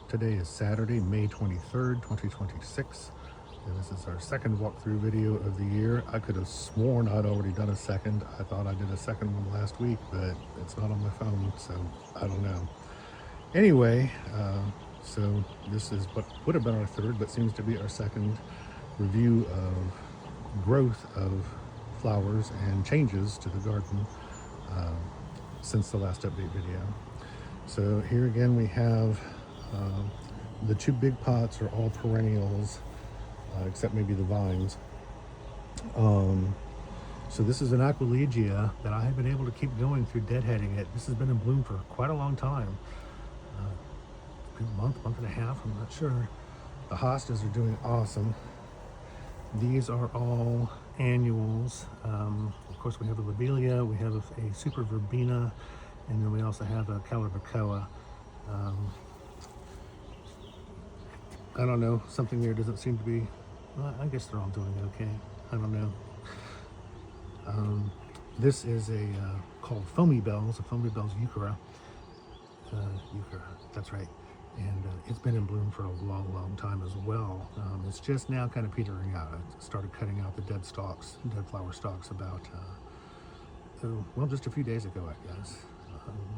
Today is Saturday, May 23rd, 2026. And this is our second walkthrough video of the year. I could have sworn I'd already done a second. I thought I did a second one last week, but it's not on my phone, so I don't know. Anyway, so this is what would have been our third, but seems to be our second review of growth of flowers and changes to the garden since the last update video. So here again we have the two big pots are all perennials, except maybe the vines. So this is an Aquilegia that I have been able to keep going through deadheading it. This has been in bloom for quite a long time. A month and a half, I'm not sure. The hostas are doing awesome. These are all annuals. Of course, we have a lobelia, we have a super verbena, and then we also have a calibrachoa. I don't know, something there doesn't seem to be, well, I guess they're all doing okay. I don't know. This is a called Foamy Bells, a Foamy Bells Euchera. Euchera, that's right. And it's been in bloom for a long time as well. It's just now kind of petering out. I started cutting out the dead stalks, dead flower stalks about, well, just a few days ago, I guess.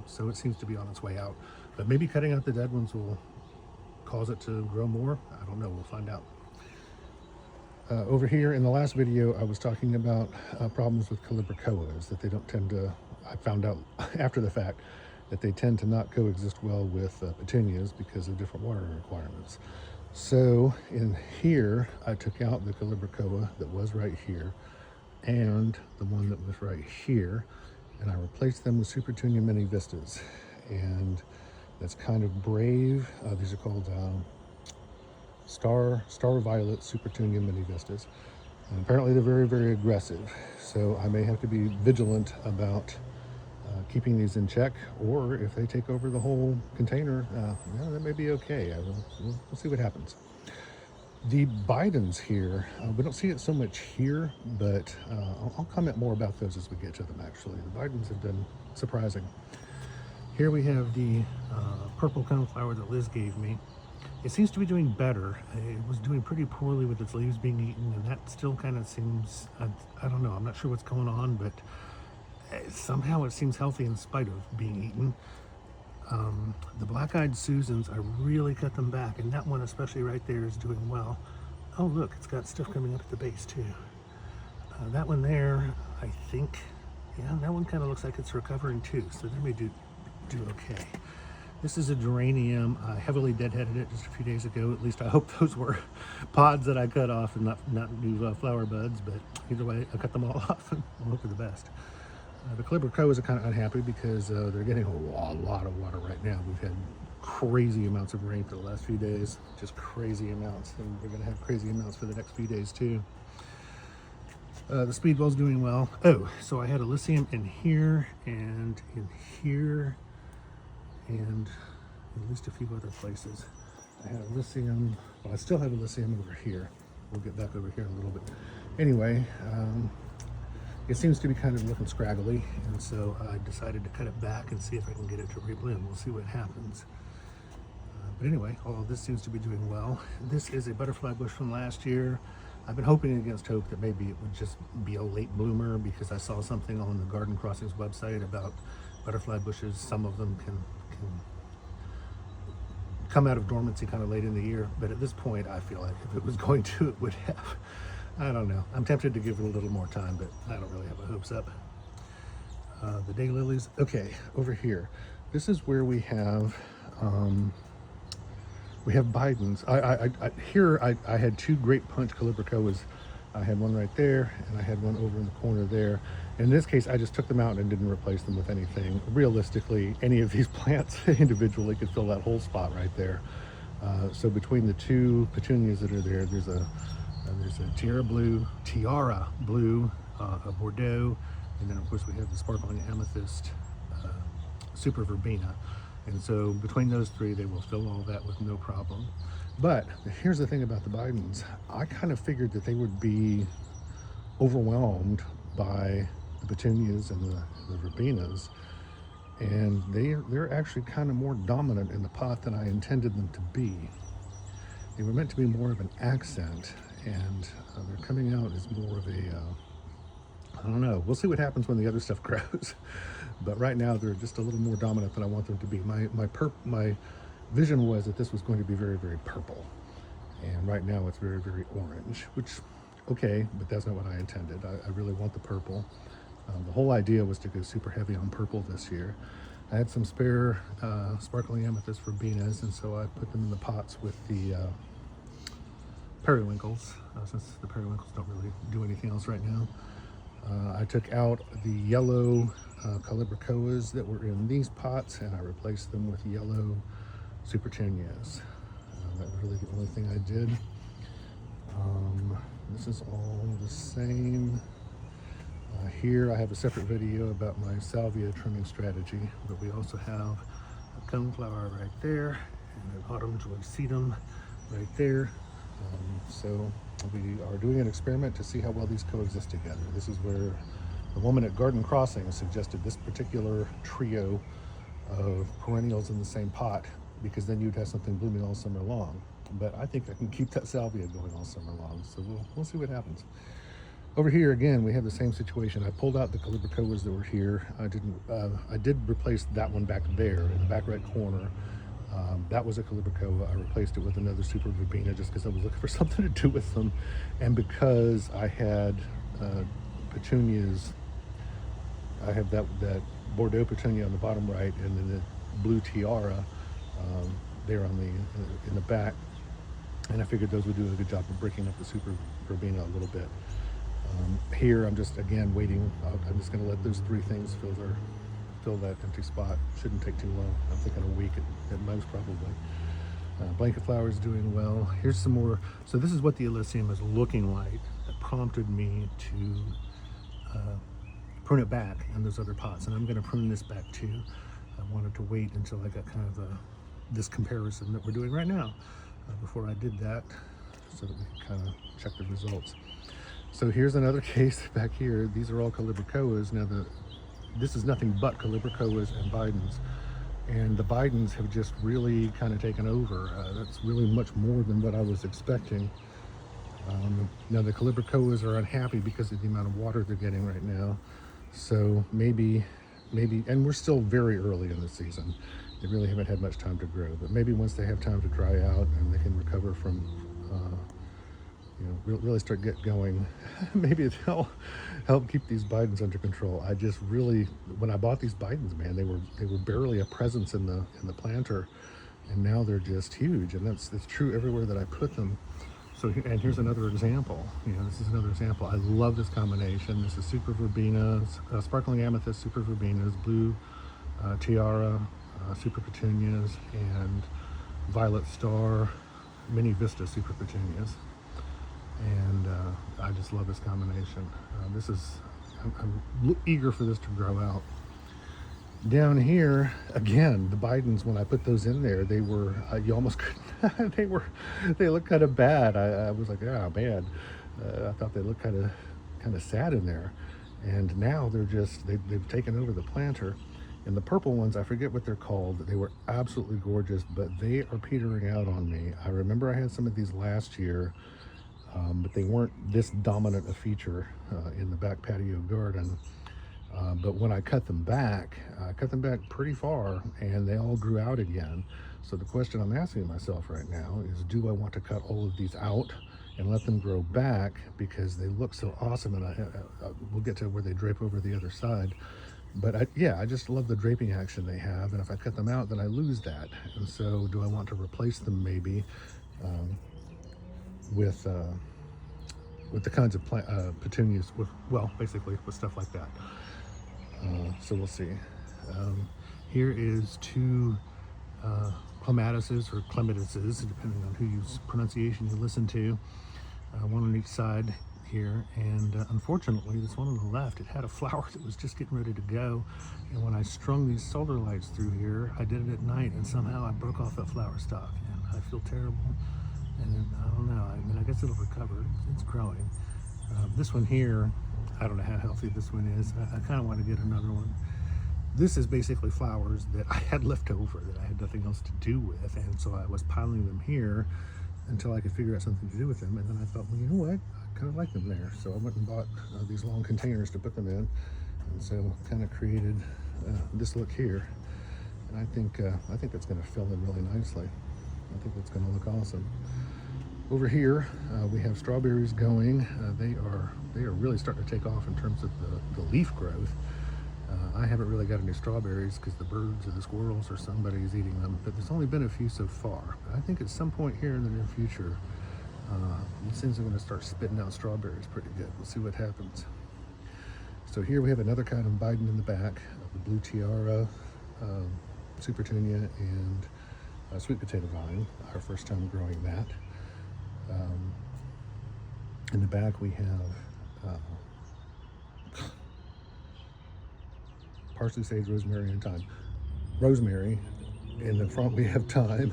So it seems to be on its way out. But maybe cutting out the dead ones will cause it to grow more. I don't know, we'll find out. Over here in the last video, I was talking about problems with calibrachoas, that they don't tend to, I found out after the fact, that they tend to not coexist well with petunias because of different watering requirements. So in here, I took out the calibrachoa that was right here and the one that was right here, and I replaced them with Supertunia mini vistas. And that's kind of brave. These are called Star Violet Supertunia mini vistas. And apparently they're very aggressive. So I may have to be vigilant about keeping these in check, or if they take over the whole container, that may be okay. We'll see what happens. The Bidens here, we don't see it so much here, but I'll comment more about those as we get to them actually. The Bidens have been surprising. Here we have the purple coneflower that Liz gave me. It seems to be doing better. It was doing pretty poorly with its leaves being eaten, and that still kind of seems, I don't know, I'm not sure what's going on, but somehow it seems healthy in spite of being eaten. The black-eyed Susans, I really cut them back, and that one especially right there is doing well. Oh look, it's got stuff coming up at the base too. That one there, I think, yeah, that one kind of looks like it's recovering too, so they may do okay. This is a geranium. I heavily deadheaded it just a few days ago. At least I hope those were pods that I cut off and not new flower buds, but either way, I cut them all off and I'll hope for the best. The calibrachoas are kind of unhappy because they're getting a lot of water right now. We've had crazy amounts of rain for the last few days, just crazy amounts, and we're going to have crazy amounts for the next few days too. The Speedwell's doing well. Oh, so I had Elysium in here and in here and at least a few other places. I had Elysium, well, I still have Elysium over here. We'll get back over here in a little bit. Anyway, it seems to be kind of looking scraggly, and so I decided to cut it back and see if I can get it to rebloom. We'll see what happens. But anyway, all of this seems to be doing well. This is a butterfly bush from last year. I've been hoping against hope that maybe it would just be a late bloomer, because I saw something on the Garden Crossings website about butterfly bushes. Some of them can come out of dormancy kind of late in the year, but at this point I feel like if it was going to, it would have. I don't know. I'm tempted to give it a little more time, but I don't really have my hopes up. The daylilies. Okay, over here. This is where we have Bidens. I had two great punch calibrachoas. I had one right there, and I had one over in the corner there. In this case, I just took them out and didn't replace them with anything. Realistically, any of these plants individually could fill that whole spot right there. So between the two petunias that are there, there's a tiara blue, a Bordeaux, and then of course we have the sparkling amethyst super verbena. And so between those three, they will fill all that with no problem. But here's the thing about the Bidens. I kind of figured that they would be overwhelmed by the petunias and the verbenas, and they're actually kind of more dominant in the pot than I intended them to be. They were meant to be more of an accent, and they're coming out as more of a, I don't know. We'll see what happens when the other stuff grows. But right now they're just a little more dominant than I want them to be. My vision was that this was going to be very, very purple. And right now it's very, very orange, which, okay, but that's not what I intended. I really want the purple. The whole idea was to go super heavy on purple this year. I had some spare sparkling amethyst verbenas, and so I put them in the pots with the periwinkles, since the periwinkles don't really do anything else right now. I took out the yellow calibrachoas that were in these pots, and I replaced them with yellow supertunias. That was really the only thing I did. This is all the same. Here I have a separate video about my salvia trimming strategy, but we also have a coneflower right there and an autumn joy sedum right there. So we are doing an experiment to see how well these coexist together. This is where the woman at Garden Crossing suggested this particular trio of perennials in the same pot, because then you'd have something blooming all summer long. But I think I can keep that salvia going all summer long, so we'll see what happens. Over here again, we have the same situation. I pulled out the calibrachoas that were here. I did replace that one back there in the back right corner. That was a calibrachoa. I replaced it with another super verbena just because I was looking for something to do with them, and because I had petunias. I have that Bordeaux petunia on the bottom right, and then the blue tiara there on in the back, and I figured those would do a good job of breaking up the super verbena a little bit. Here I'm just again waiting. I'm just going to let those three things fill that empty spot. Shouldn't take too long. I'm thinking a week at most probably. Blanket flower is doing well. Here's some more. So this is what the Elysium is looking like. That prompted me to prune it back in those other pots, and I'm going to prune this back too. I wanted to wait until I got kind of this comparison that we're doing right now before I did that, so that we can kind of check the results. So here's another case back here. These are all calibrachoas. Now this is nothing but calibrachoas and Bidens, and the Bidens have just really kind of taken over. That's really much more than what I was expecting. Now the calibrachoas are unhappy because of the amount of water they're getting right now. So maybe, and we're still very early in the season. They really haven't had much time to grow, but maybe once they have time to dry out and they can recover from, really start going, maybe they'll help keep these Bidens under control. I just really, when I bought these Bidens, man, they were barely a presence in the planter, and now they're just huge, and that's true everywhere that I put them. So, and here's another example. This is another example. I love this combination. This is super verbenas, sparkling amethyst, super verbenas, blue tiara, super petunias, and violet star, mini vista super petunias. And I just love this combination. I'm eager for this to grow out. Down here, again, the Bidens, when I put those in there, they were, you almost couldn't, they looked kind of bad. I was like, oh man, I thought they looked kind of sad in there. And now they've taken over the planter. And the purple ones, I forget what they're called. They were absolutely gorgeous, but they are petering out on me. I remember I had some of these last year, but they weren't this dominant a feature in the back patio garden. But when I cut them back pretty far, and they all grew out again. So the question I'm asking myself right now is, do I want to cut all of these out and let them grow back, because they look so awesome, and we'll get to where they drape over the other side. But I just love the draping action they have, and if I cut them out, then I lose that. And so do I want to replace them maybe with the kinds of petunias, basically with stuff like that. So we'll see. Here is two clematises or clematises, depending on whose pronunciation you listen to, one on each side here. And unfortunately, this one on the left, it had a flower that was just getting ready to go. And when I strung these solar lights through here, I did it at night, and somehow I broke off that flower stalk, and I feel terrible. And I don't know, I guess it'll recover. It's growing. This one here, I don't know how healthy this one is. I kind of want to get another one. this is basically flowers that I had left over that I had nothing else to do with, and so I was piling them here until I could figure out something to do with them. And then I thought, well, you know what, I kind of like them there, so I went and bought these long containers to put them in, and so kind of created this look here. And I think that's going to fill in really nicely. I think that's going to look awesome. Over here, we have strawberries going. They are really starting to take off in terms of the leaf growth. I haven't really got any strawberries because the birds or the squirrels or somebody's eating them, but there's only been a few so far. But I think at some point here in the near future, these things are going to start spitting out strawberries pretty good. We'll see what happens. So here we have another kind of Biden in the back, the blue tiara, super tunia, and sweet potato vine. Our first time growing that. In the back we have parsley, sage, rosemary, and thyme. Rosemary. In the front we have thyme.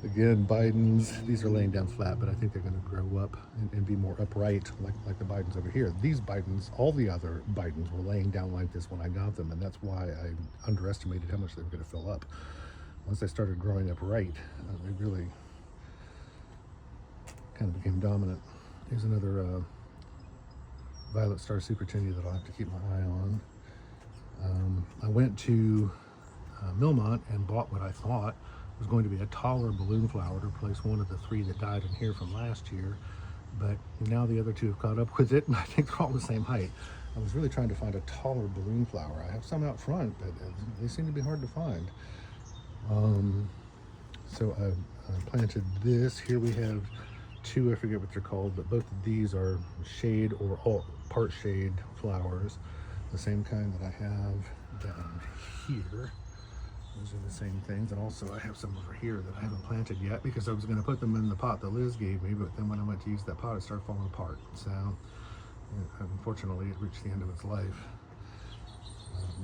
Again, Bidens, these are laying down flat, but I think they're going to grow up and be more upright like the Bidens over here. These Bidens, all the other Bidens were laying down like this when I got them, and that's why I underestimated how much they were going to fill up. Once they started growing upright, they really kind of became dominant. Here's another Violet Star Super Tunia that I'll have to keep my eye on. I went to Millmont and bought what I thought was going to be a taller balloon flower to replace one of the 3 that died in here from last year, but now the other 2 have caught up with it, and I think they're all the same height. I was really trying to find a taller balloon flower. I have some out front, but they seem to be hard to find. So I planted this. Here we have 2, I forget what they're called, but both of these are shade or all part shade flowers, the same kind that I have down here. Those are the same things, and also I have some over here that I haven't planted yet because I was going to put them in the pot that Liz gave me, but then when I went to use that pot, it started falling apart. So unfortunately, it reached the end of its life.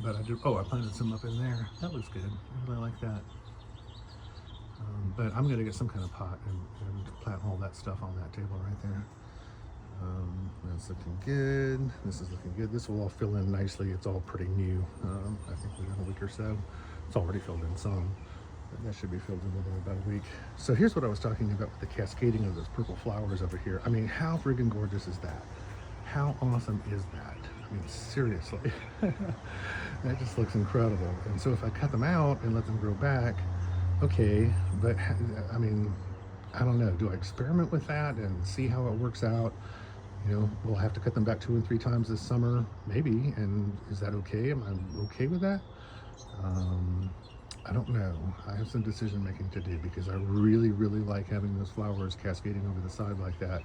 But I planted some up in there. That looks good. I really like that. But I'm going to get some kind of pot and plant all that stuff on that table right there. That's looking good. This is looking good. This will all fill in nicely. It's all pretty new. I think within a week or so. It's already filled in some, but that should be filled in within about a week. So here's what I was talking about with the cascading of those purple flowers over here. I mean, how friggin' gorgeous is that? How awesome is that? I mean, seriously. That just looks incredible. And so if I cut them out and let them grow back, okay, but I mean, I don't know. Do I experiment with that and see how it works out? You know, we'll have to cut them back 2 and 3 times this summer, maybe. And is that okay? Am I okay with that? I don't know. I have some decision making to do because I really, really like having those flowers cascading over the side like that.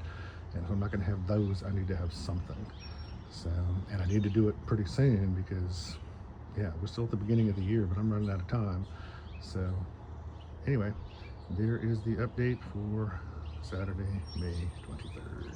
And if I'm not going to have those, I need to have something. So, and I need to do it pretty soon because, yeah, we're still at the beginning of the year, but I'm running out of time. So, anyway, there is the update for Saturday, May 23rd.